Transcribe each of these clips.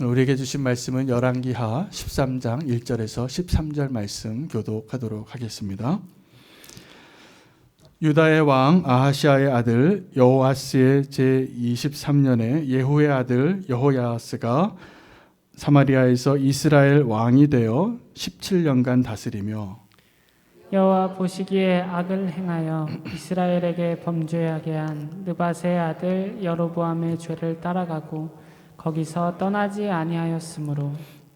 우리에게 주신 말씀은 열왕기하 13장 1절에서 13절 말씀 교독하도록 하겠습니다. 유다의 왕 아하시아의 아들 여호아스의 제23년에 예후의 아들 여호야스가 사마리아에서 이스라엘 왕이 되어 17년간 다스리며 여호와 보시기에 악을 행하여 이스라엘에게 범죄하게 한 느밧의 아들 여로보암의 죄를 따라가고 거기서 떠나지 아니하였으므로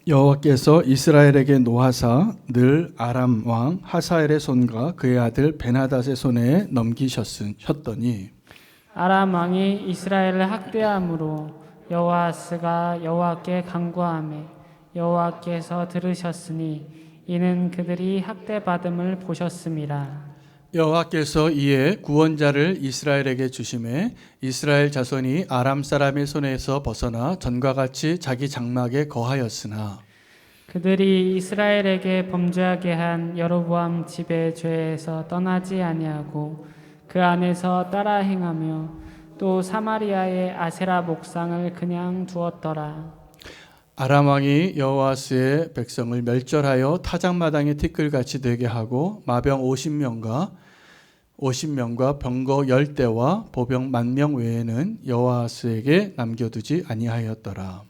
여호와께서 이스라엘에게 노하사 늘 아람 왕 하사엘의 손과 그의 아들 베나닷의 손에 넘기셨더니 아람 왕이 이스라엘을 학대함으로 여호아스가 여호와께 간구하매 여호와께서 들으셨으니 이는 그들이 학대받음을 보셨음이라. 여호와께서 이에 구원자를 이스라엘에게 주심에 이스라엘 자손이 아람 사람의 손에서 벗어나 전과 같이 자기 장막에 거하였으나 그들이 이스라엘에게 범죄하게 한 여로보암 집의 죄에서 떠나지 아니하고 그 안에서 따라 행하며 또 사마리아의 아세라 목상을 그냥 두었더라. 아람 왕이 여호아스의 백성을 멸절하여 타작마당의 티끌같이 되게 하고 마병 50명과 병거 10대와 보병 10,000명 외에는 여호아스에게 남겨두지 아니하였더라.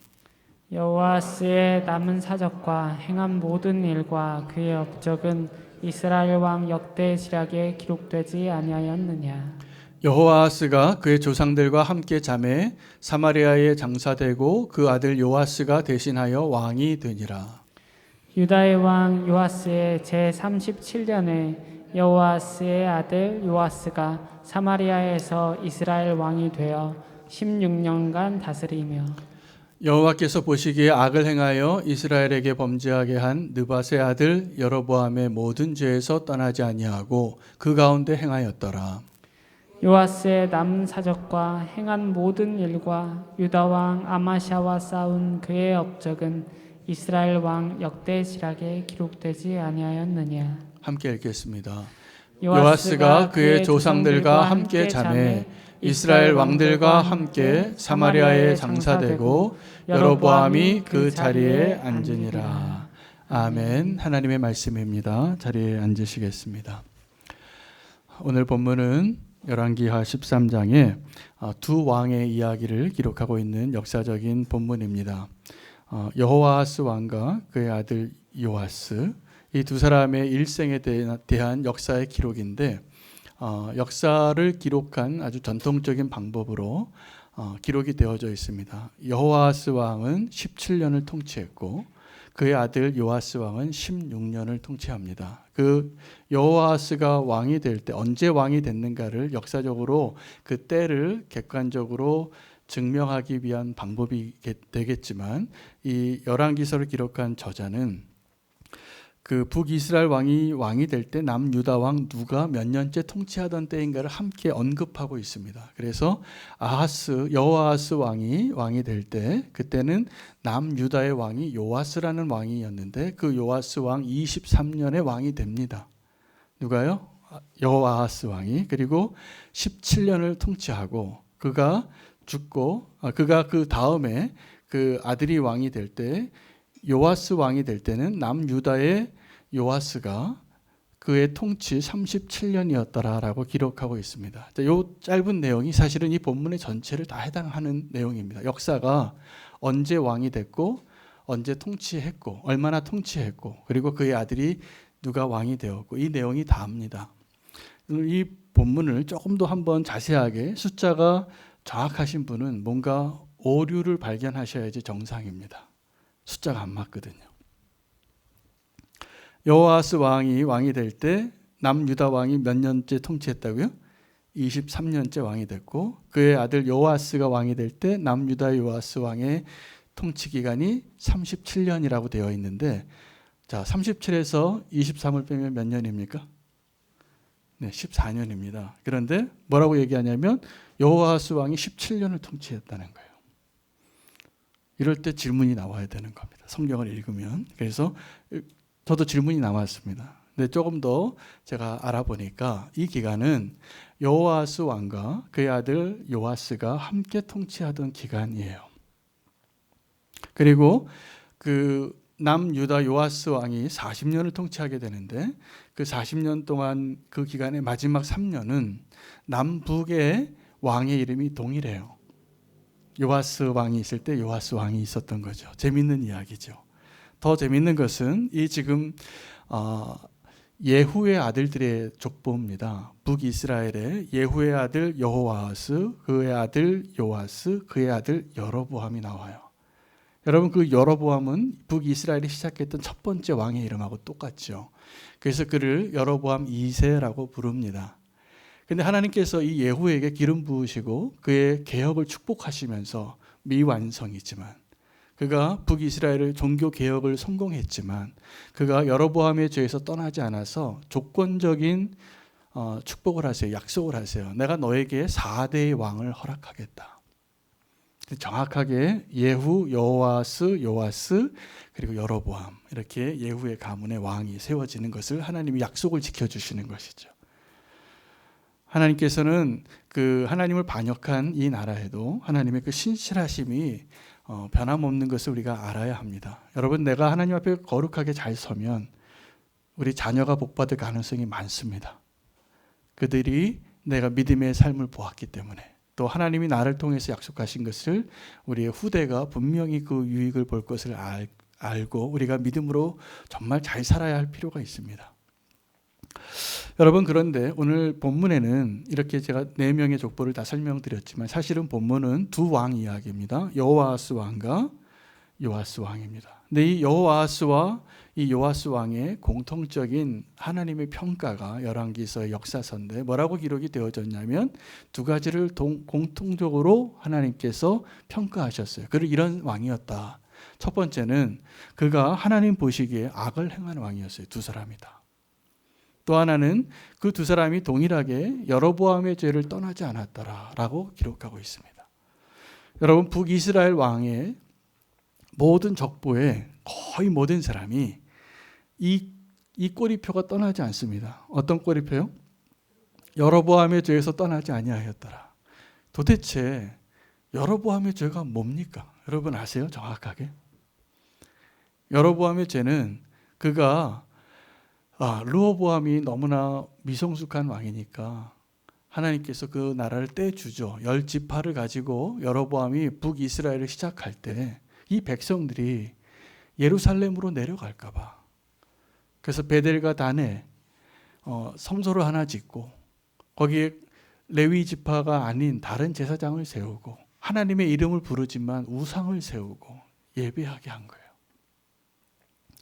여호아스의 남은 사적과 행한 모든 일과 그의 업적은 이스라엘 왕 역대시락에 기록되지 아니하였느냐. 여호아스가 그의 조상들과 함께 잠에 사마리아에 장사되고 그 아들 요아스가 대신하여 왕이 되니라. 유다의 왕 요아스의 제37년에 여호아스의 아들 요아스가 사마리아에서 이스라엘 왕이 되어 16년간 다스리며 여호와께서 보시기에 악을 행하여 이스라엘에게 범죄하게 한 느밧의 아들 여로보암의 모든 죄에서 떠나지 아니하고 그 가운데 행하였더라. 요아스의 남은 사적과 행한 모든 일과 유다 왕 아마샤와 싸운 그의 업적은 이스라엘 왕 역대시락에 기록되지 아니하였느냐. 함께 읽겠습니다. 요아스가 그의 조상들과 함께 잠에 이스라엘 왕들과 함께 사마리아에 장사되고 여로보암이 그 자리에 앉으니라. 아멘. 하나님의 말씀입니다. 자리에 앉으시겠습니다. 오늘 본문은 열왕기하 13장에 두 왕의 이야기를 기록하고 있는 역사적인 본문입니다. 여호아스 왕과 그의 아들 요아스, 이 두 사람의 일생에 대한 역사의 기록인데 역사를 기록한 아주 전통적인 방법으로 기록이 되어져 있습니다. 여호아스 왕은 17년을 통치했고 그의 아들 요아스 왕은 16년을 통치합니다. 그 여호아스가 왕이 될 때 언제 왕이 됐는가를 역사적으로 그 때를 객관적으로 증명하기 위한 방법이 되겠지만 이 열왕기서를 기록한 저자는 그 북이스라엘 왕이 될 때 남유다 왕 누가 몇 년째 통치하던 때인가를 함께 언급하고 있습니다. 그래서 여호아스 왕이 될 때 그때는 남유다의 왕이 요아스라는 왕이었는데 그 요아스 왕 23년에 왕이 됩니다. 누가요? 여호아스 왕이. 그리고 17년을 통치하고 그가 죽고 그가 그 다음에 그 아들이 왕이 될 때 요아스 왕이 될 때는 남유다의 요아스가 그의 통치 37년이었더라라고 기록하고 있습니다. 이 짧은 내용이 사실은 이 본문의 전체를 다 해당하는 내용입니다. 역사가 언제 왕이 됐고 언제 통치했고 얼마나 통치했고 그리고 그의 아들이 누가 왕이 되었고 이 내용이 다입니다. 이 본문을 조금 더 한번 자세하게 숫자가 정확하신 분은 뭔가 오류를 발견하셔야지 정상입니다. 숫자가 안 맞거든요. 여호아스 왕이 될 때 남유다 왕이 몇 년째 통치했다고요? 23년째 왕이 됐고 그의 아들 요아스가 왕이 될 때 남유다 요아스 왕의 통치 기간이 37년이라고 되어 있는데 자, 37에서 23을 빼면 몇 년입니까? 네, 14년입니다. 그런데 뭐라고 얘기하냐면 여호아스 왕이 17년을 통치했다는 거예요. 이럴 때 질문이 나와야 되는 겁니다. 성경을 읽으면. 그래서 저도 질문이 나왔습니다. 근데 조금 더 제가 알아보니까 이 기간은 여호아스 왕과 그의 아들 요아스가 함께 통치하던 기간이에요. 그리고 그 남유다 요아스 왕이 40년을 통치하게 되는데 그 40년 동안 그 기간의 마지막 3년은 남북의 왕의 이름이 동일해요. 요아스 왕이 있을 때 요아스 왕이 있었던 거죠. 재밌는 이야기죠. 더 재밌는 것은 이 지금 예후의 아들들의 족보입니다. 북이스라엘의 예후의 아들 여호와스, 그의 아들 요아스, 그의 아들 여로보암이 나와요. 여러분, 그 여로보암은 북이스라엘이 시작했던 첫 번째 왕의 이름하고 똑같죠. 그래서 그를 여로보암 2세라고 부릅니다. 근데 하나님께서 이 예후에게 기름 부으시고 그의 개혁을 축복하시면서 미완성이지만, 그가 북이스라엘의 종교 개혁을 성공했지만 그가 여로보암의 죄에서 떠나지 않아서 조건적인 축복을 하세요. 약속을 하세요. 내가 너에게 4대의 왕을 허락하겠다. 정확하게 예후, 여호와스, 요아스, 그리고 여로보암, 이렇게 예후의 가문의 왕이 세워지는 것을 하나님이 약속을 지켜주시는 것이죠. 하나님께서는 그 하나님을 반역한 이 나라에도 하나님의 그 신실하심이 변함없는 것을 우리가 알아야 합니다. 여러분, 내가 하나님 앞에 거룩하게 잘 서면 우리 자녀가 복받을 가능성이 많습니다. 그들이 내가 믿음의 삶을 보았기 때문에, 또 하나님이 나를 통해서 약속하신 것을 우리의 후대가 분명히 그 유익을 볼 것을 알고 우리가 믿음으로 정말 잘 살아야 할 필요가 있습니다. 여러분, 그런데 오늘 본문에는 이렇게 제가 4명의 족보를 다 설명드렸지만 사실은 본문은 두 왕 이야기입니다. 여호아스 왕과 요아스 왕입니다. 근데 이 여호아스와 이 요아스 왕의 공통적인 하나님의 평가가 열왕기서의 역사서인데 뭐라고 기록이 되어졌냐면 두 가지를 공통적으로 하나님께서 평가하셨어요. 그를 이런 왕이었다. 첫 번째는 그가 하나님 보시기에 악을 행한 왕이었어요. 두 사람이다. 또 하나는 그 두 사람이 동일하게 여로보암의 죄를 떠나지 않았더라라고 기록하고 있습니다. 여러분, 북이스라엘 왕의 모든 족보에 거의 모든 사람이 이 꼬리표가 떠나지 않습니다. 어떤 꼬리표요? 여로보암의 죄에서 떠나지 아니하였더라. 도대체 여로보암의 죄가 뭡니까? 여러분 아세요? 정확하게? 여로보암의 죄는 그가 르호보암이 너무나 미성숙한 왕이니까 하나님께서 그 나라를 떼주죠. 10지파를 가지고 여로보암이 북이스라엘을 시작할 때 이 백성들이 예루살렘으로 내려갈까 봐, 그래서 베델과 단에 성소를 하나 짓고 거기에 레위 지파가 아닌 다른 제사장을 세우고 하나님의 이름을 부르지만 우상을 세우고 예배하게 한 거예요.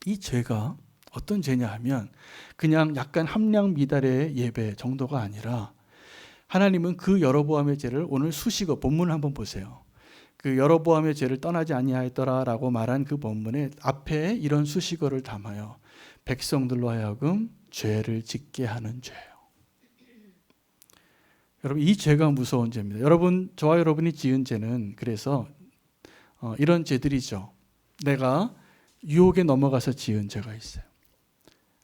이 죄가 어떤 죄냐 하면 그냥 약간 함량 미달의 예배 정도가 아니라 하나님은 그 여로보암의 죄를 오늘 수식어, 본문을 한번 보세요. 그 여로보암의 죄를 떠나지 아니하였더라라고 말한 그 본문에 앞에 이런 수식어를 담아요. 백성들로 하여금 죄를 짓게 하는 죄예요. 여러분, 이 죄가 무서운 죄입니다. 여러분, 저와 여러분이 지은 죄는 그래서 이런 죄들이죠. 내가 유혹에 넘어가서 지은 죄가 있어요.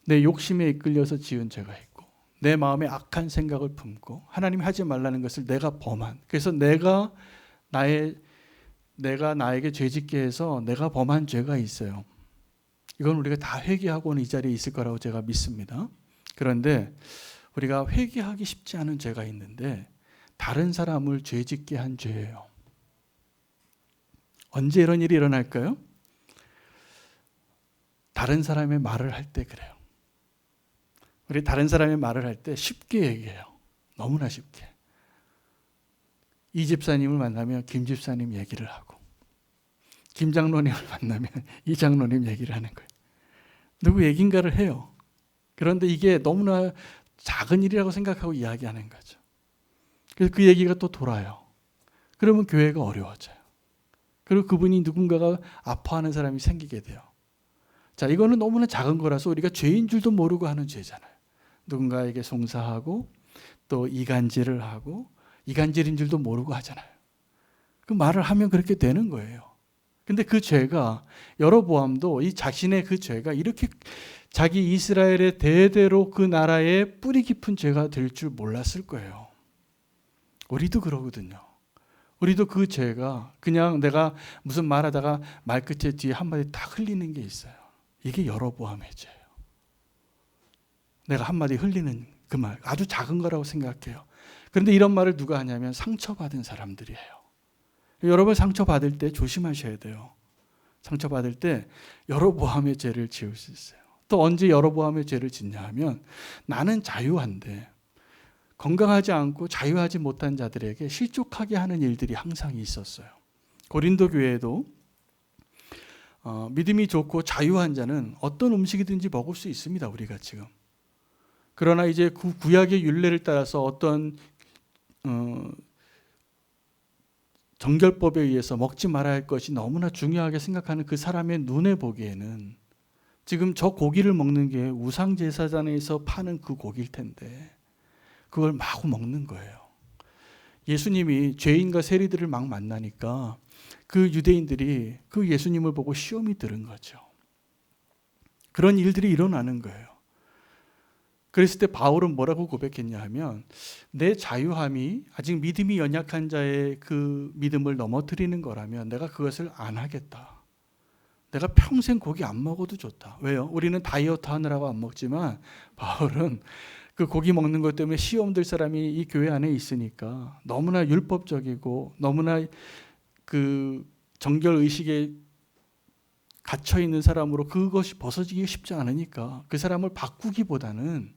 내 욕심에 이끌려서 지은 죄가 있고, 내 마음에 악한 생각을 품고 하나님이 하지 말라는 것을 내가 범한, 그래서 내가 나에게 죄짓게 해서 내가 범한 죄가 있어요. 이건 우리가 다 회개하고는 이 자리에 있을 거라고 제가 믿습니다. 그런데 우리가 회개하기 쉽지 않은 죄가 있는데 다른 사람을 죄짓게 한 죄예요. 언제 이런 일이 일어날까요? 다른 사람의 말을 할 때 그래요. 우리 다른 사람의 말을 할 때 쉽게 얘기해요. 너무나 쉽게. 이 집사님을 만나면 김 집사님 얘기를 하고, 김 장로님을 만나면 이 장로님 얘기를 하는 거예요. 누구 얘긴가를 해요. 그런데 이게 너무나 작은 일이라고 생각하고 이야기하는 거죠. 그래서 그 얘기가 또 돌아요. 그러면 교회가 어려워져요. 그리고 그분이 누군가가 아파하는 사람이 생기게 돼요. 자, 이거는 너무나 작은 거라서 우리가 죄인 줄도 모르고 하는 죄잖아요. 누군가에게 송사하고 또 이간질을 하고 이간질인 줄도 모르고 하잖아요. 그 말을 하면 그렇게 되는 거예요. 근데 그 죄가, 여로보암도 이 자신의 그 죄가 이렇게 자기 이스라엘의 대대로 그 나라의 뿌리 깊은 죄가 될 줄 몰랐을 거예요. 우리도 그러거든요. 우리도 그 죄가 그냥 내가 무슨 말하다가 말끝에 뒤에 한마디 딱 흘리는 게 있어요. 이게 여로보암의 죄예요. 내가 한마디 흘리는 그 말, 아주 작은 거라고 생각해요. 그런데 이런 말을 누가 하냐면 상처받은 사람들이에요. 여러분 상처받을 때 조심하셔야 돼요. 상처받을 때 여로보암의 죄를 지을 수 있어요. 또 언제 여로보암의 죄를 짓냐 하면 나는 자유한데 건강하지 않고 자유하지 못한 자들에게 실족하게 하는 일들이 항상 있었어요. 고린도 교회에도 믿음이 좋고 자유한 자는 어떤 음식이든지 먹을 수 있습니다. 우리가 지금. 그러나 이제 구약의 율례를 따라서 어떤 정결법에 의해서 먹지 말아야 할 것이 너무나 중요하게 생각하는 그 사람의 눈에 보기에는 지금 저 고기를 먹는 게 우상제사장에서 파는 그 고기일 텐데 그걸 마구 먹는 거예요. 예수님이 죄인과 세리들을 막 만나니까 그 유대인들이 그 예수님을 보고 시험이 들은 거죠. 그런 일들이 일어나는 거예요. 그랬을 때 바울은 뭐라고 고백했냐 하면 내 자유함이 아직 믿음이 연약한 자의 그 믿음을 넘어뜨리는 거라면 내가 그것을 안 하겠다. 내가 평생 고기 안 먹어도 좋다. 왜요? 우리는 다이어트 하느라고 안 먹지만 바울은 그 고기 먹는 것 때문에 시험 들 사람이 이 교회 안에 있으니까 너무나 율법적이고 너무나 그 정결 의식에 갇혀 있는 사람으로 그것이 벗어지기 쉽지 않으니까 그 사람을 바꾸기보다는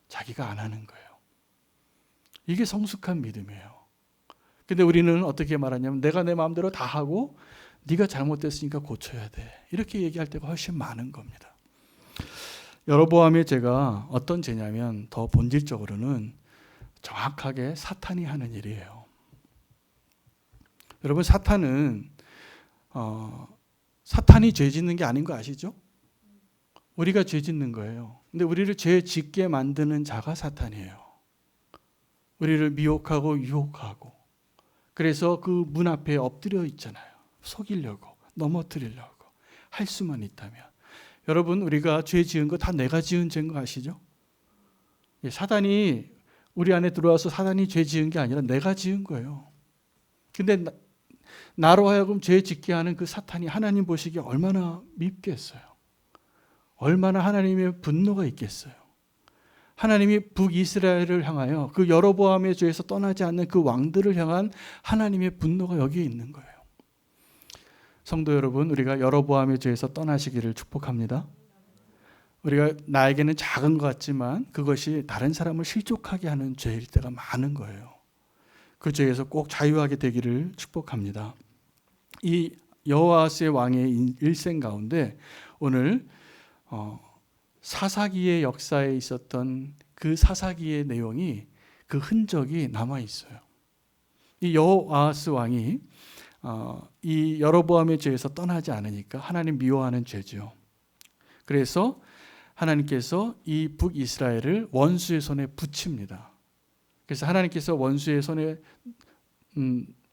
자기가 안 하는 거예요. 이게 성숙한 믿음이에요. 근데 우리는 어떻게 말하냐면 내가 내 마음대로 다 하고 네가 잘못됐으니까 고쳐야 돼. 이렇게 얘기할 때가 훨씬 많은 겁니다. 여로보암의 죄가 어떤 죄냐면 더 본질적으로는 정확하게 사탄이 하는 일이에요. 여러분 사탄은 사탄이 죄 짓는 게 아닌 거 아시죠? 우리가 죄 짓는 거예요. 근데 우리를 죄 짓게 만드는 자가 사탄이에요. 우리를 미혹하고 유혹하고 그래서 그 문 앞에 엎드려 있잖아요. 속이려고 넘어뜨리려고 할 수만 있다면 여러분 우리가 죄 지은 거 다 내가 지은 죄인 거 아시죠? 사단이 우리 안에 들어와서 사단이 죄 지은 게 아니라 내가 지은 거예요. 근데 나로 하여금 죄 짓게 하는 그 사탄이 하나님 보시기에 얼마나 밉겠어요. 얼마나 하나님의 분노가 있겠어요. 하나님이 북이스라엘을 향하여 그 여로보암의 죄에서 떠나지 않는 그 왕들을 향한 하나님의 분노가 여기에 있는 거예요. 성도 여러분, 우리가 여로보암의 죄에서 떠나시기를 축복합니다. 우리가 나에게는 작은 것 같지만 그것이 다른 사람을 실족하게 하는 죄일 때가 많은 거예요. 그 죄에서 꼭 자유하게 되기를 축복합니다. 이 여호아스의 왕의 일생 가운데 오늘 사사기의 역사에 있었던 그 사사기의 내용이 그 흔적이 남아 있어요. 이 여호아스 왕이 이 여로보암의 죄에서 떠나지 않으니까 하나님 미워하는 죄죠. 그래서 하나님께서 이 북이스라엘을 원수의 손에 붙입니다. 그래서 하나님께서 원수의 손에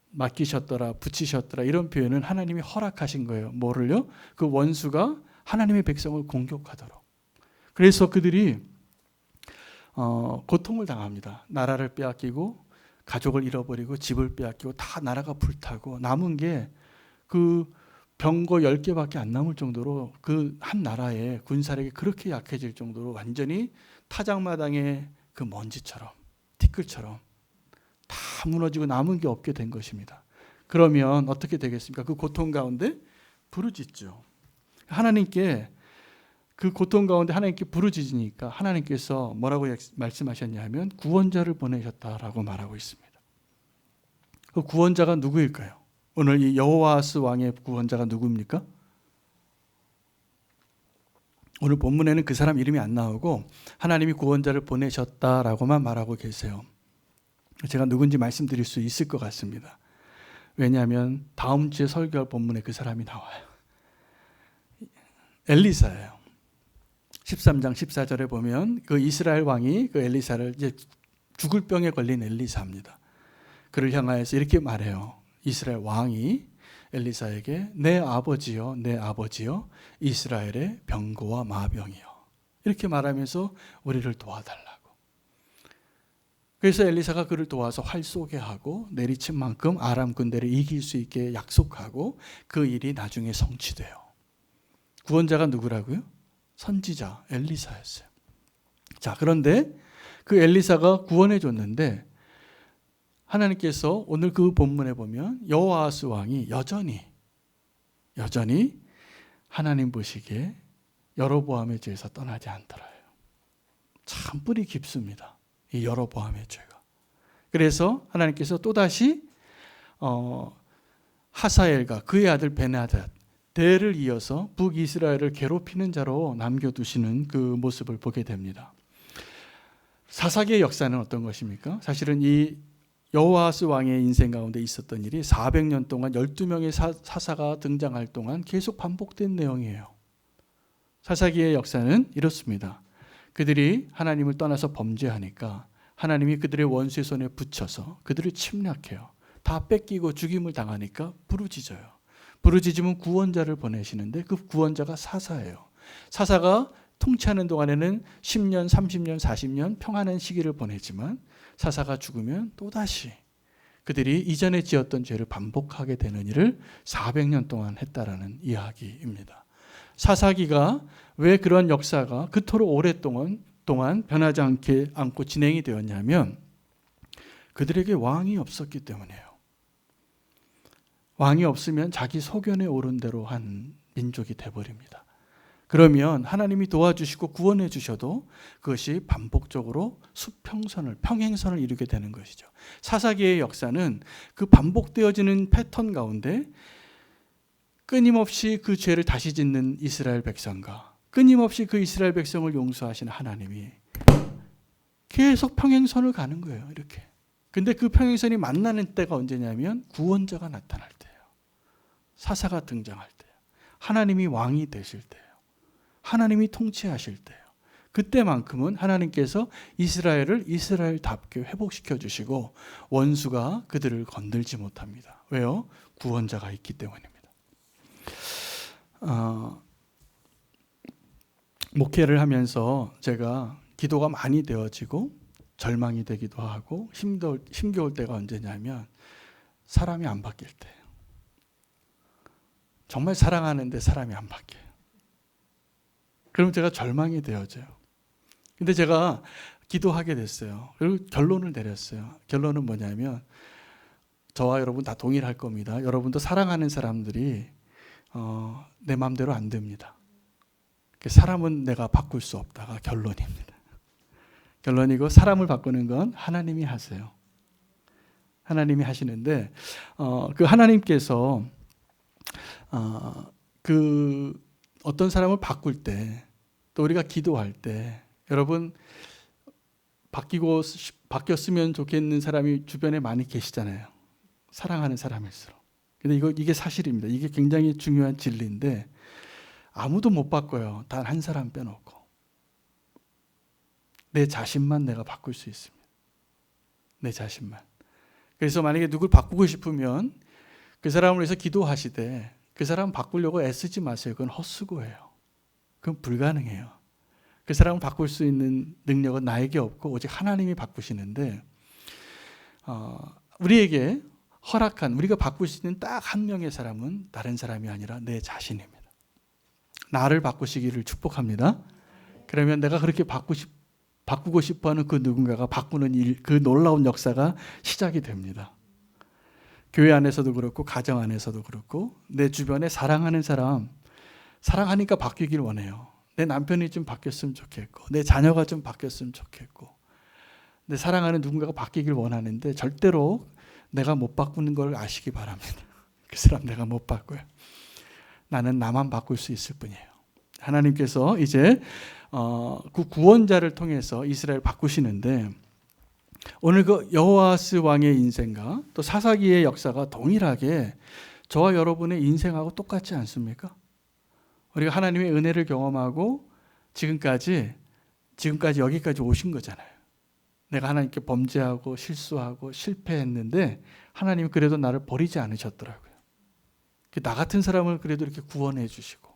맡기셨더라, 붙이셨더라 이런 표현은 하나님이 허락하신 거예요. 뭐를요? 그 원수가 하나님의 백성을 공격하도록. 그래서 그들이 고통을 당합니다. 나라를 빼앗기고 가족을 잃어버리고 집을 빼앗기고 다 나라가 불타고 남은 게 그 병거 10개밖에 안 남을 정도로 그 한 나라의 군사력이 그렇게 약해질 정도로 완전히 타작마당의 그 먼지처럼 티끌처럼 다 무너지고 남은 게 없게 된 것입니다. 그러면 어떻게 되겠습니까? 그 고통 가운데 부르짖죠. 하나님께 그 고통 가운데 하나님께 부르짖으니까 하나님께서 뭐라고 말씀하셨냐 하면 구원자를 보내셨다라고 말하고 있습니다. 그 구원자가 누구일까요? 오늘 이 여호아스 왕의 구원자가 누구입니까? 오늘 본문에는 그 사람 이름이 안 나오고 하나님이 구원자를 보내셨다라고만 말하고 계세요. 제가 누군지 말씀드릴 수 있을 것 같습니다. 왜냐하면 다음 주에 설교할 본문에 그 사람이 나와요. 엘리사예요. 13장 14절에 보면 그 이스라엘 왕이 그 엘리사를 이제 죽을 병에 걸린 엘리사입니다. 그를 향하여서 이렇게 말해요. 이스라엘 왕이 엘리사에게 내 아버지여 내 아버지여 이스라엘의 병거와 마병이여 이렇게 말하면서 우리를 도와달라고. 그래서 엘리사가 그를 도와서 활 쏘게 하고 내리친 만큼 아람 군대를 이길 수 있게 약속하고 그 일이 나중에 성취돼요. 구원자가 누구라고요? 선지자 엘리사였어요. 자, 그런데 그 엘리사가 구원해 줬는데 하나님께서 오늘 그 본문에 보면 여호아스 왕이 여전히 하나님 보시기에 여로보암의 죄에서 떠나지 않더라요. 참 뿌리 깊습니다. 이 여로보암의 죄가. 그래서 하나님께서 또다시 하사엘과 그의 아들 베나닷 대를 이어서 북이스라엘을 괴롭히는 자로 남겨두시는 그 모습을 보게 됩니다. 사사기의 역사는 어떤 것입니까? 사실은 이 여호아스 왕의 인생 가운데 있었던 일이 400년 동안 12명의 사사가 등장할 동안 계속 반복된 내용이에요. 사사기의 역사는 이렇습니다. 그들이 하나님을 떠나서 범죄하니까 하나님이 그들의 원수의 손에 붙여서 그들을 침략해요. 다 뺏기고 죽임을 당하니까 부르짖어요. 부르짖으면 구원자를 보내시는데 그 구원자가 사사예요. 사사가 통치하는 동안에는 10년, 30년, 40년 평안한 시기를 보내지만 사사가 죽으면 또다시 그들이 이전에 지었던 죄를 반복하게 되는 일을 400년 동안 했다라는 이야기입니다. 사사기가 왜 그런 역사가 그토록 오랫동안 변하지 않고 진행이 되었냐면 그들에게 왕이 없었기 때문이에요. 왕이 없으면 자기 소견에 오른 대로 한 민족이 돼버립니다. 그러면 하나님이 도와주시고 구원해 주셔도 그것이 반복적으로 평행선을 이루게 되는 것이죠. 사사기의 역사는 그 반복되어지는 패턴 가운데 끊임없이 그 죄를 다시 짓는 이스라엘 백성과 끊임없이 그 이스라엘 백성을 용서하시는 하나님이 계속 평행선을 가는 거예요. 이렇게. 근데 그 평행선이 만나는 때가 언제냐면 구원자가 나타날 때예요. 사사가 등장할 때예요. 하나님이 왕이 되실 때예요. 하나님이 통치하실 때예요. 그때만큼은 하나님께서 이스라엘을 이스라엘답게 회복시켜 주시고 원수가 그들을 건들지 못합니다. 왜요? 구원자가 있기 때문입니다. 목회를 하면서 제가 기도가 많이 되어지고 절망이 되기도 하고 힘겨울 때가 언제냐면 사람이 안 바뀔 때예요. 정말 사랑하는데 사람이 안 바뀌어요. 그럼 제가 절망이 되어져요. 근데 제가 기도하게 됐어요. 그리고 결론을 내렸어요. 결론은 뭐냐면 저와 여러분 다 동일할 겁니다. 여러분도 사랑하는 사람들이 내 마음대로 안 됩니다. 사람은 내가 바꿀 수 없다가 결론입니다. 결론이고 사람을 바꾸는 건 하나님이 하세요. 하나님이 하시는데 그 하나님께서 그 어떤 사람을 바꿀 때 또 우리가 기도할 때 여러분 바뀌었으면 좋겠는 사람이 주변에 많이 계시잖아요. 사랑하는 사람일수록. 근데 이게 사실입니다. 이게 굉장히 중요한 진리인데 아무도 못 바꿔요. 단 한 사람 빼놓고. 내 자신만 내가 바꿀 수 있습니다. 내 자신만. 그래서 만약에 누굴 바꾸고 싶으면 그 사람을 위해서 기도하시되 그 사람 바꾸려고 애쓰지 마세요. 그건 헛수고예요. 그건 불가능해요. 그 사람을 바꿀 수 있는 능력은 나에게 없고 오직 하나님이 바꾸시는데 우리에게 허락한 우리가 바꿀 수 있는 딱 한 명의 사람은 다른 사람이 아니라 내 자신입니다. 나를 바꾸시기를 축복합니다. 그러면 내가 그렇게 바꾸고 싶어하는 그 누군가가 바꾸는 일, 그 놀라운 역사가 시작이 됩니다. 교회 안에서도 그렇고 가정 안에서도 그렇고 내 주변에 사랑하는 사람 사랑하니까 바뀌길 원해요. 내 남편이 좀 바뀌었으면 좋겠고 내 자녀가 좀 바뀌었으면 좋겠고 내 사랑하는 누군가가 바뀌길 원하는데 절대로 내가 못 바꾸는 걸 아시기 바랍니다. 그 사람 내가 못 바꿔요. 나는 나만 바꿀 수 있을 뿐이에요. 하나님께서 이제 그 구원자를 통해서 이스라엘 바꾸시는데 오늘 그 여호아스 왕의 인생과 또 사사기의 역사가 동일하게 저와 여러분의 인생하고 똑같지 않습니까? 우리가 하나님의 은혜를 경험하고 지금까지 여기까지 오신 거잖아요. 내가 하나님께 범죄하고 실수하고 실패했는데 하나님은 그래도 나를 버리지 않으셨더라고요. 나 같은 사람을 그래도 이렇게 구원해 주시고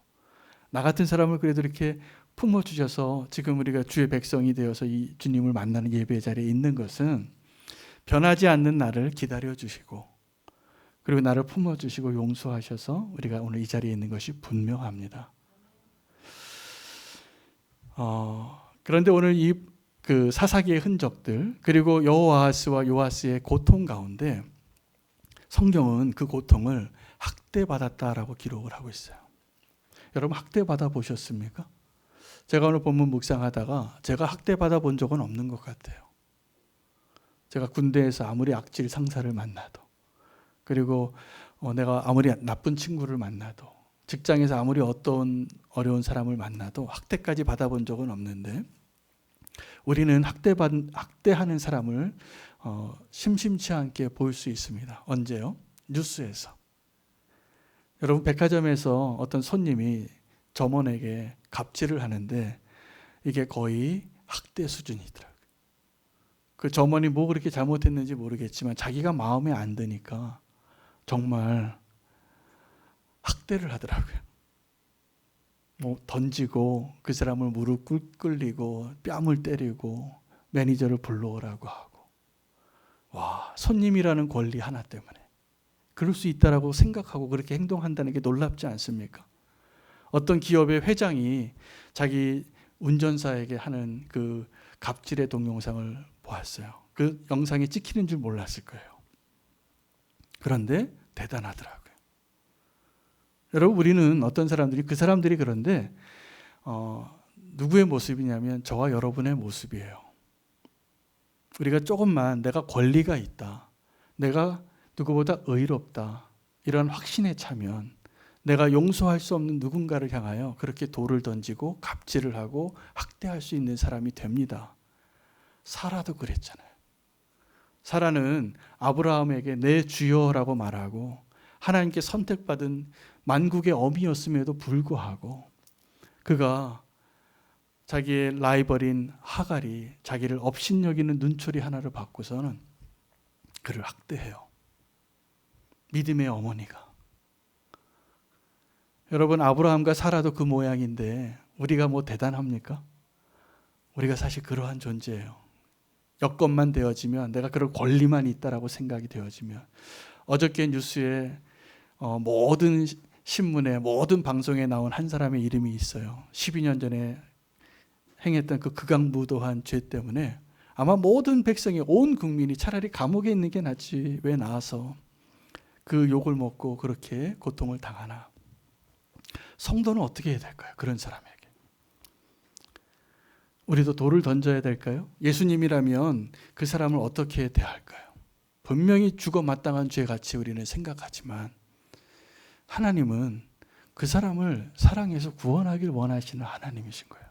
나 같은 사람을 그래도 이렇게 품어주셔서 지금 우리가 주의 백성이 되어서 이 주님을 만나는 예배의 자리에 있는 것은 변하지 않는 나를 기다려 주시고 그리고 나를 품어주시고 용서하셔서 우리가 오늘 이 자리에 있는 것이 분명합니다. 그런데 오늘 이 그 사사기의 흔적들 그리고 여호아하스와 요아스의 고통 가운데 성경은 그 고통을 학대받았다라고 기록을 하고 있어요. 여러분 학대받아 보셨습니까? 제가 오늘 본문 묵상하다가 제가 학대받아 본 적은 없는 것 같아요. 제가 군대에서 아무리 악질 상사를 만나도 그리고 내가 아무리 나쁜 친구를 만나도 직장에서 아무리 어떤 어려운 사람을 만나도 학대까지 받아본 적은 없는데 우리는 학대하는 사람을 심심치 않게 볼 수 있습니다. 언제요? 뉴스에서. 여러분 백화점에서 어떤 손님이 점원에게 갑질을 하는데 이게 거의 학대 수준이더라고요. 그 점원이 뭐 그렇게 잘못했는지 모르겠지만 자기가 마음에 안 드니까 정말 학대를 하더라고요. 뭐 던지고 그 사람을 무릎 꿇리고 뺨을 때리고 매니저를 불러오라고 하고 와 손님이라는 권리 하나 때문에 그럴 수 있다라고 생각하고 그렇게 행동한다는 게 놀랍지 않습니까? 어떤 기업의 회장이 자기 운전사에게 하는 그 갑질의 동영상을 보았어요. 그 영상이 찍히는 줄 몰랐을 거예요. 그런데 대단하더라고요. 여러분 우리는 어떤 사람들이 그 사람들이 그런데 누구의 모습이냐면 저와 여러분의 모습이에요. 우리가 조금만 내가 권리가 있다. 내가 누구보다 의롭다. 이런 확신에 차면 내가 용서할 수 없는 누군가를 향하여 그렇게 돌을 던지고 갑질을 하고 학대할 수 있는 사람이 됩니다. 사라도 그랬잖아요. 사라는 아브라함에게 내 주여라고 말하고 하나님께 선택받은 만국의 어미였음에도 불구하고 그가 자기의 라이벌인 하갈이 자기를 업신여기는 눈초리 하나를 받고서는 그를 학대해요. 믿음의 어머니가. 여러분 아브라함과 사라도 그 모양인데 우리가 뭐 대단합니까? 우리가 사실 그러한 존재예요. 여건만 되어지면 내가 그럴 권리만 있다라고 생각이 되어지면 어저께 뉴스에 모든 신문에 모든 방송에 나온 한 사람의 이름이 있어요. 12년 전에 행했던 그 극악무도한 죄 때문에 아마 모든 백성이 온 국민이 차라리 감옥에 있는 게 낫지 왜 나와서 그 욕을 먹고 그렇게 고통을 당하나. 성도는 어떻게 해야 될까요? 그런 사람에게. 우리도 돌을 던져야 될까요? 예수님이라면 그 사람을 어떻게 대할까요? 분명히 죽어 마땅한 죄같이 우리는 생각하지만 하나님은 그 사람을 사랑해서 구원하길 원하시는 하나님이신 거예요.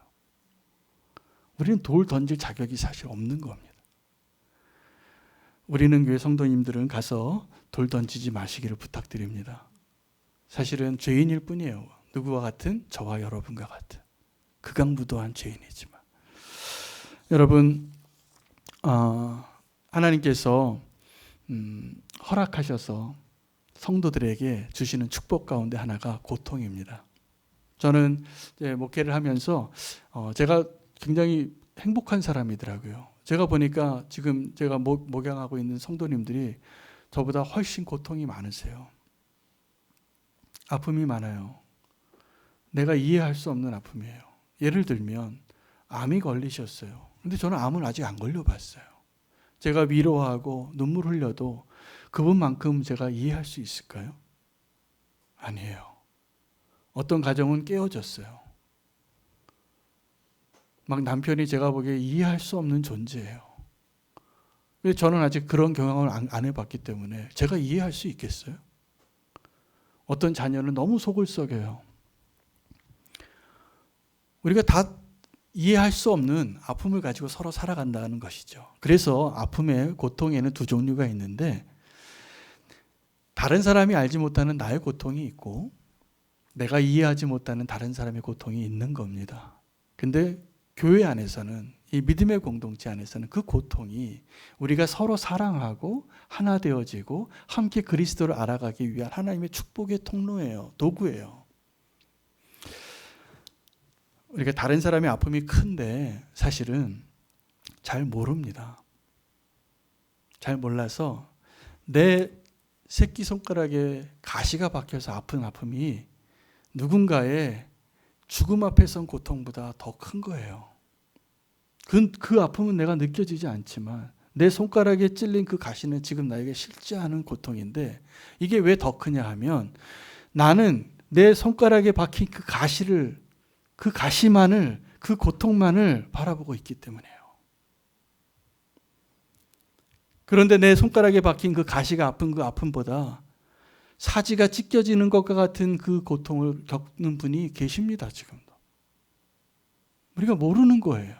우리는 돌 던질 자격이 사실 없는 겁니다. 우리는 교회 성도님들은 가서 돌 던지지 마시기를 부탁드립니다. 사실은 죄인일 뿐이에요. 누구와 같은? 저와 여러분과 같은 극악무도한 죄인이지만 여러분 하나님께서 허락하셔서 성도들에게 주시는 축복 가운데 하나가 고통입니다. 저는 이제 목회를 하면서 제가 굉장히 행복한 사람이더라고요. 제가 보니까 지금 제가 목양하고 있는 성도님들이 저보다 훨씬 고통이 많으세요. 아픔이 많아요. 내가 이해할 수 없는 아픔이에요. 예를 들면 암이 걸리셨어요. 근데 저는 암은 아직 안 걸려봤어요. 제가 위로하고 눈물 흘려도 그분만큼 제가 이해할 수 있을까요? 아니에요. 어떤 가정은 깨어졌어요. 막 남편이 제가 보기에 이해할 수 없는 존재예요. 저는 아직 그런 경험을 안 해봤기 때문에 제가 이해할 수 있겠어요? 어떤 자녀는 너무 속을 썩여요. 우리가 다 이해할 수 없는 아픔을 가지고 서로 살아간다는 것이죠. 그래서 아픔의 고통에는 두 종류가 있는데 다른 사람이 알지 못하는 나의 고통이 있고 내가 이해하지 못하는 다른 사람의 고통이 있는 겁니다. 근데 교회 안에서는 이 믿음의 공동체 안에서는 그 고통이 우리가 서로 사랑하고 하나 되어지고 함께 그리스도를 알아가기 위한 하나님의 축복의 통로예요. 도구예요. 우리가 다른 사람의 아픔이 큰데 사실은 잘 모릅니다. 잘 몰라서 내 새끼손가락에 가시가 박혀서 아픈 아픔이 누군가의 죽음 앞에선 고통보다 더 큰 거예요. 그 아픔은 내가 느껴지지 않지만 내 손가락에 찔린 그 가시는 지금 나에게 실제하는 고통인데, 이게 왜 더 크냐 하면 나는 내 손가락에 박힌 그 가시만을, 그 고통만을 바라보고 있기 때문이에요. 그런데 내 손가락에 박힌 그 가시가 아픈 그 아픔보다 사지가 찢겨지는 것과 같은 그 고통을 겪는 분이 계십니다, 지금도. 우리가 모르는 거예요.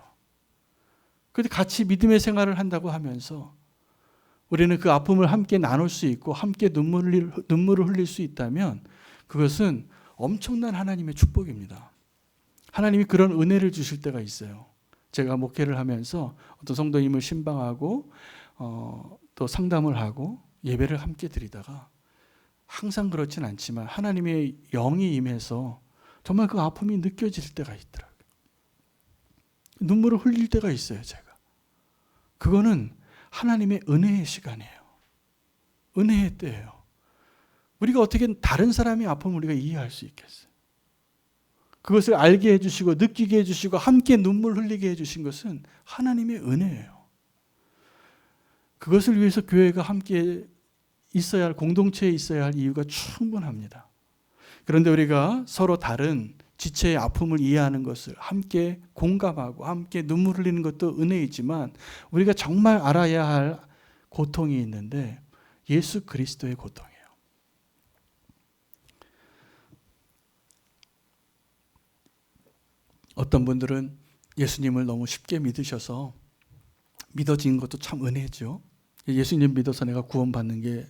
그런데 같이 믿음의 생활을 한다고 하면서 우리는 그 아픔을 함께 나눌 수 있고 함께 눈물을 흘릴 수 있다면 그것은 엄청난 하나님의 축복입니다. 하나님이 그런 은혜를 주실 때가 있어요. 제가 목회를 하면서 어떤 성도님을 신방하고 또 상담을 하고 예배를 함께 드리다가 항상 그렇진 않지만 하나님의 영이 임해서 정말 그 아픔이 느껴질 때가 있더라고요. 눈물을 흘릴 때가 있어요, 제가. 그거는 하나님의 은혜의 시간이에요. 은혜의 때예요. 우리가 어떻게 다른 사람의 아픔을 우리가 이해할 수 있겠어요? 그것을 알게 해주시고 느끼게 해주시고 함께 눈물 흘리게 해주신 것은 하나님의 은혜예요. 그것을 위해서 교회가 함께 있어야 할, 공동체에 있어야 할 이유가 충분합니다. 그런데 우리가 서로 다른 지체의 아픔을 이해하는 것을 함께 공감하고 함께 눈물 흘리는 것도 은혜이지만 우리가 정말 알아야 할 고통이 있는데 예수 그리스도의 고통이에요. 어떤 분들은 예수님을 너무 쉽게 믿으셔서 믿어진 것도 참 은혜죠. 예수님 믿어서 내가 구원받는 게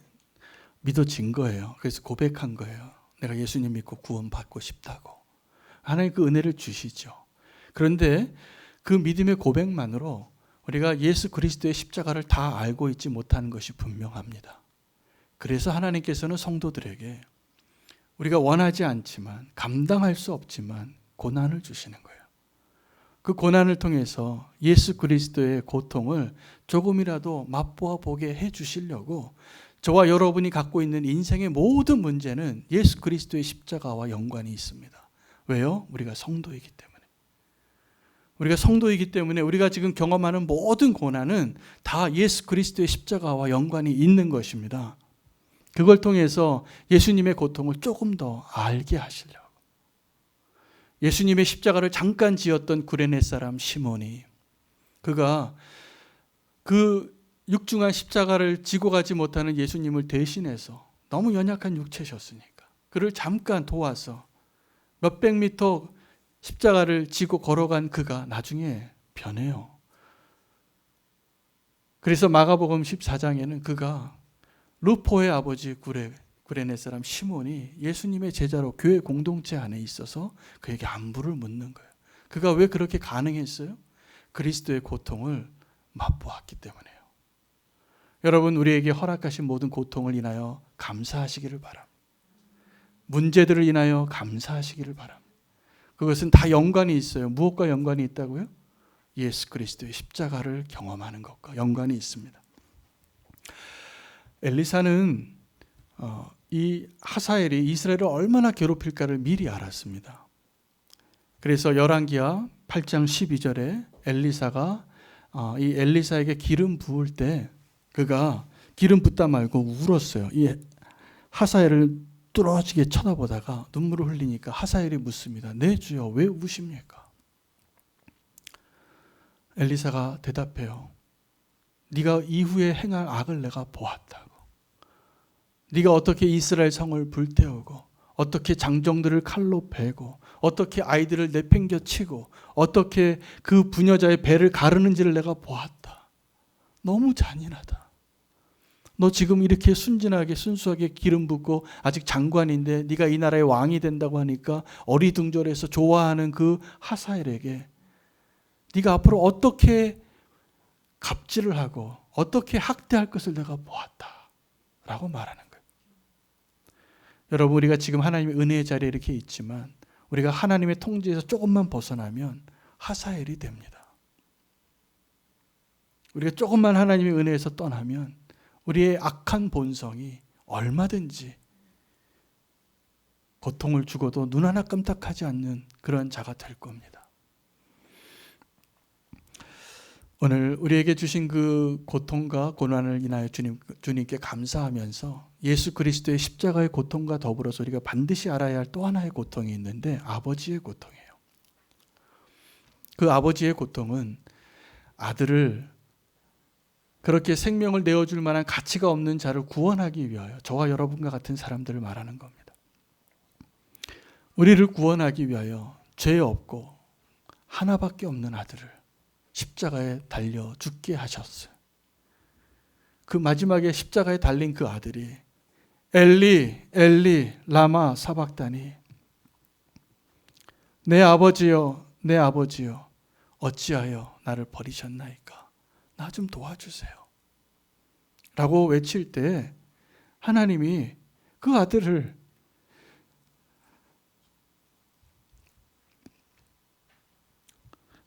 믿어진 거예요. 그래서 고백한 거예요. 내가 예수님 믿고 구원받고 싶다고. 하나님 그 은혜를 주시죠. 그런데 그 믿음의 고백만으로 우리가 예수 그리스도의 십자가를 다 알고 있지 못하는 것이 분명합니다. 그래서 하나님께서는 성도들에게 우리가 원하지 않지만 감당할 수 없지만 고난을 주시는 거예요. 그 고난을 통해서 예수 그리스도의 고통을 조금이라도 맛보아 보게 해 주시려고 저와 여러분이 갖고 있는 인생의 모든 문제는 예수 그리스도의 십자가와 연관이 있습니다. 왜요? 우리가 성도이기 때문에. 우리가 성도이기 때문에 우리가 지금 경험하는 모든 고난은 다 예수 그리스도의 십자가와 연관이 있는 것입니다. 그걸 통해서 예수님의 고통을 조금 더 알게 하시려고. 예수님의 십자가를 잠깐 지었던 구레네 사람 시몬이, 그가 그 육중한 십자가를 지고 가지 못하는 예수님을 대신해서 너무 연약한 육체셨으니까 그를 잠깐 도와서 몇백 미터 십자가를 지고 걸어간 그가 나중에 변해요. 그래서 마가복음 14장에는 그가 루포의 아버지 구레네 사람 시몬이 예수님의 제자로 교회 공동체 안에 있어서 그에게 안부를 묻는 거예요. 그가 왜 그렇게 가능했어요? 그리스도의 고통을 맛보았기 때문이에요. 여러분, 우리에게 허락하신 모든 고통을 인하여 감사하시기를 바랍니다. 문제들을 인하여 감사하시기를 바랍니다. 그것은 다 연관이 있어요. 무엇과 연관이 있다고요? 예수 그리스도의 십자가를 경험하는 것과 연관이 있습니다. 엘리사는 이 하사엘이 이스라엘을 얼마나 괴롭힐까를 미리 알았습니다. 그래서 열왕기하 8장 12절에 엘리사가 이 엘리사에게 기름 부을 때 그가 기름 붓다 말고 울었어요. 이 하사엘을 뚫어지게 쳐다보다가 눈물을 흘리니까 하사엘이 묻습니다. 네 주여, 왜 우십니까? 엘리사가 대답해요. 네가 이후에 행할 악을 내가 보았다고. 네가 어떻게 이스라엘 성을 불태우고 어떻게 장정들을 칼로 베고 어떻게 아이들을 내팽겨 치고 어떻게 그 부녀자의 배를 가르는지를 내가 보았다. 너무 잔인하다. 너 지금 이렇게 순진하게 순수하게 기름 붓고 아직 장관인데 네가 이 나라의 왕이 된다고 하니까 어리둥절해서 좋아하는 그 하사엘에게 네가 앞으로 어떻게 갑질을 하고 어떻게 학대할 것을 내가 보았다 라고 말하는 거예요. 여러분, 우리가 지금 하나님의 은혜의 자리에 이렇게 있지만 우리가 하나님의 통제에서 조금만 벗어나면 하사엘이 됩니다. 우리가 조금만 하나님의 은혜에서 떠나면 우리의 악한 본성이 얼마든지 고통을 주고도 눈 하나 깜짝하지 않는 그런 자가 될 겁니다. 오늘 우리에게 주신 그 고통과 고난을 인하여 주님께 감사하면서 예수 그리스도의 십자가의 고통과 더불어서 우리가 반드시 알아야 할 또 하나의 고통이 있는데 아버지의 고통이에요. 그 아버지의 고통은 아들을 그렇게 생명을 내어줄 만한 가치가 없는 자를 구원하기 위하여 저와 여러분과 같은 사람들을 말하는 겁니다. 우리를 구원하기 위하여 죄 없고 하나밖에 없는 아들을 십자가에 달려 죽게 하셨어요. 그 마지막에 십자가에 달린 그 아들이 엘리 엘리 라마 사박다니, 내 아버지여 내 아버지여 어찌하여 나를 버리셨나이까, 나 좀 도와주세요 라고 외칠 때 하나님이 그 아들을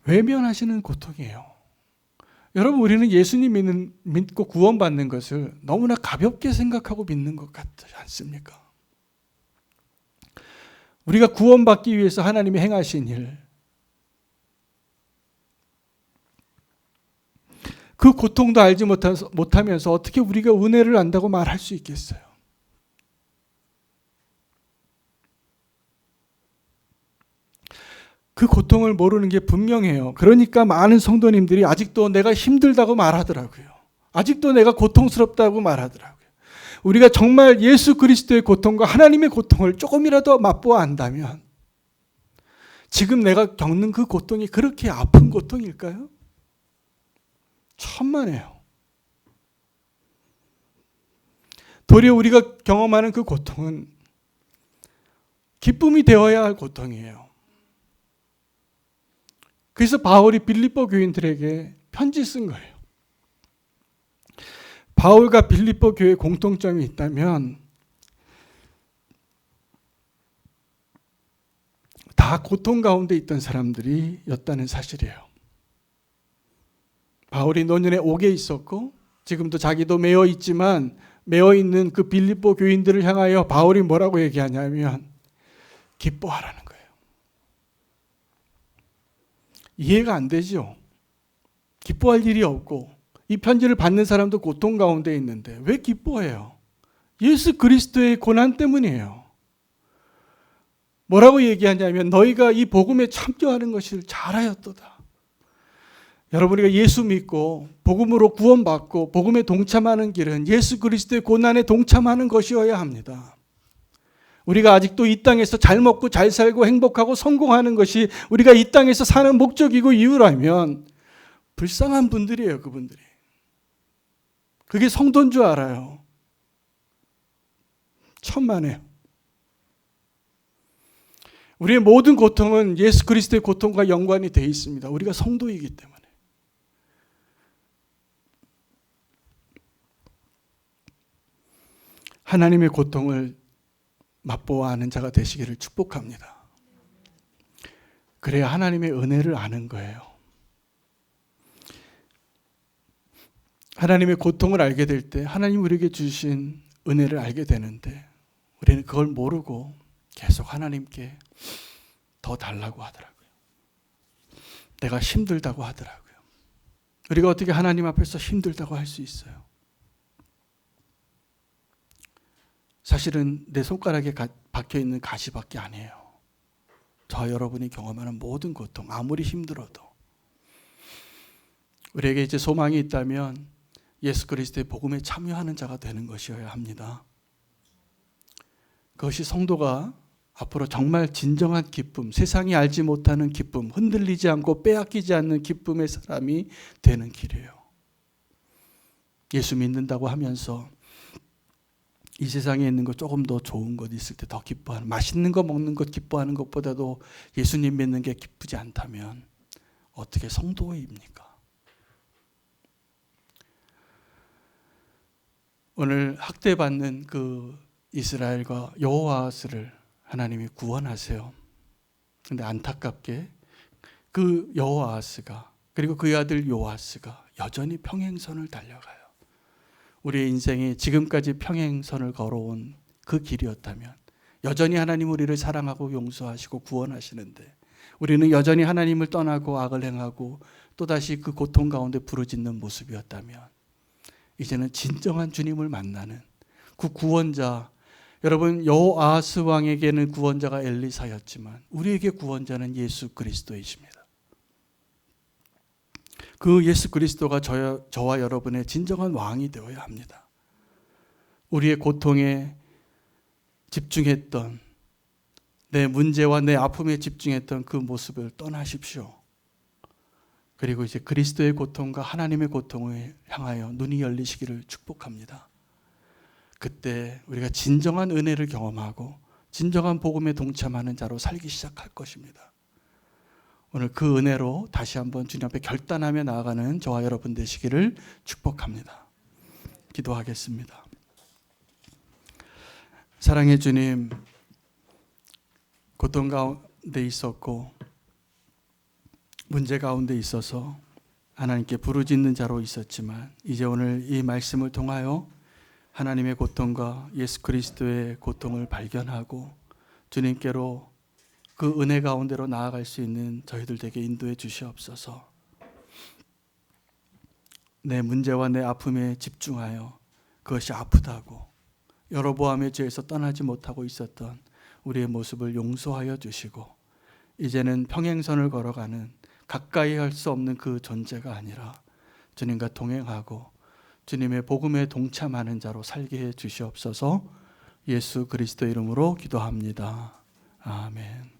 외면하시는 고통이에요. 여러분, 우리는 예수님 믿고 구원받는 것을 너무나 가볍게 생각하고 믿는 것 같지 않습니까? 우리가 구원받기 위해서 하나님이 행하신 일, 그 고통도 알지 못하면서 어떻게 우리가 은혜를 안다고 말할 수 있겠어요? 그 고통을 모르는 게 분명해요. 그러니까 많은 성도님들이 아직도 내가 힘들다고 말하더라고요. 아직도 내가 고통스럽다고 말하더라고요. 우리가 정말 예수 그리스도의 고통과 하나님의 고통을 조금이라도 맛보아 안다면 지금 내가 겪는 그 고통이 그렇게 아픈 고통일까요? 천만에요. 도리어 우리가 경험하는 그 고통은 기쁨이 되어야 할 고통이에요. 그래서 바울이 빌립보 교인들에게 편지 쓴 거예요. 바울과 빌립보 교회의 공통점이 있다면 다 고통 가운데 있던 사람들이었다는 사실이에요. 바울이 노년에 옥에 있었고 지금도 자기도 매어 있지만 매어 있는 그 빌립보 교인들을 향하여 바울이 뭐라고 얘기하냐면 기뻐하라는 거예요. 이해가 안 되죠. 기뻐할 일이 없고 이 편지를 받는 사람도 고통 가운데 있는데 왜 기뻐해요? 예수 그리스도의 고난 때문이에요. 뭐라고 얘기하냐면 너희가 이 복음에 참여하는 것을 잘하였도다. 여러분, 우리가 예수 믿고 복음으로 구원받고 복음에 동참하는 길은 예수 그리스도의 고난에 동참하는 것이어야 합니다. 우리가 아직도 이 땅에서 잘 먹고 잘 살고 행복하고 성공하는 것이 우리가 이 땅에서 사는 목적이고 이유라면 불쌍한 분들이에요, 그분들이. 그게 성도인 줄 알아요. 천만에요. 우리의 모든 고통은 예수 그리스도의 고통과 연관이 되어 있습니다. 우리가 성도이기 때문에. 하나님의 고통을 맛보아 아는 자가 되시기를 축복합니다. 그래야 하나님의 은혜를 아는 거예요. 하나님의 고통을 알게 될 때 하나님 우리에게 주신 은혜를 알게 되는데 우리는 그걸 모르고 계속 하나님께 더 달라고 하더라고요. 내가 힘들다고 하더라고요. 우리가 어떻게 하나님 앞에서 힘들다고 할 수 있어요? 사실은 내 손가락에 박혀있는 가시밖에 아니에요. 저와 여러분이 경험하는 모든 고통, 아무리 힘들어도 우리에게 이제 소망이 있다면 예수 그리스도의 복음에 참여하는 자가 되는 것이어야 합니다. 그것이 성도가 앞으로 정말 진정한 기쁨, 세상이 알지 못하는 기쁨, 흔들리지 않고 빼앗기지 않는 기쁨의 사람이 되는 길이에요. 예수 믿는다고 하면서 이 세상에 있는 것 조금 더 좋은 것 있을 때 더 기뻐하는, 맛있는 거 먹는 것 기뻐하는 것보다도 예수님 믿는 게 기쁘지 않다면 어떻게 성도입니까? 오늘 학대받는 그 이스라엘과 여호와스를 하나님이 구원하세요. 그런데 안타깝게 그 여호아스가 그리고 그의 아들 요아스가 여전히 평행선을 달려가요. 우리의 인생이 지금까지 평행선을 걸어온 그 길이었다면, 여전히 하나님 우리를 사랑하고 용서하시고 구원하시는데 우리는 여전히 하나님을 떠나고 악을 행하고 또다시 그 고통 가운데 부르짖는 모습이었다면, 이제는 진정한 주님을 만나는 그 구원자, 여러분, 여호아하스 왕에게는 구원자가 엘리사였지만 우리에게 구원자는 예수 그리스도이십니다. 그 예수 그리스도가 저와 여러분의 진정한 왕이 되어야 합니다. 우리의 고통에 집중했던, 내 문제와 내 아픔에 집중했던 그 모습을 떠나십시오. 그리고 이제 그리스도의 고통과 하나님의 고통을 향하여 눈이 열리시기를 축복합니다. 그때 우리가 진정한 은혜를 경험하고 진정한 복음에 동참하는 자로 살기 시작할 것입니다. 오늘 그 은혜로 다시 한번 주님 앞에 결단하며 나아가는 저와 여러분 되시기를 축복합니다. 기도하겠습니다. 사랑의 주님, 고통 가운데 있었고 문제 가운데 있어서 하나님께 부르짖는 자로 있었지만, 이제 오늘 이 말씀을 통하여 하나님의 고통과 예수 그리스도의 고통을 발견하고 주님께로 그 은혜 가운데로 나아갈 수 있는 저희들 되게 인도해 주시옵소서. 내 문제와 내 아픔에 집중하여 그것이 아프다고 여로보암의 죄에서 떠나지 못하고 있었던 우리의 모습을 용서하여 주시고, 이제는 평행선을 걸어가는 가까이 할 수 없는 그 존재가 아니라 주님과 동행하고 주님의 복음에 동참하는 자로 살게 해 주시옵소서. 예수 그리스도 이름으로 기도합니다. 아멘.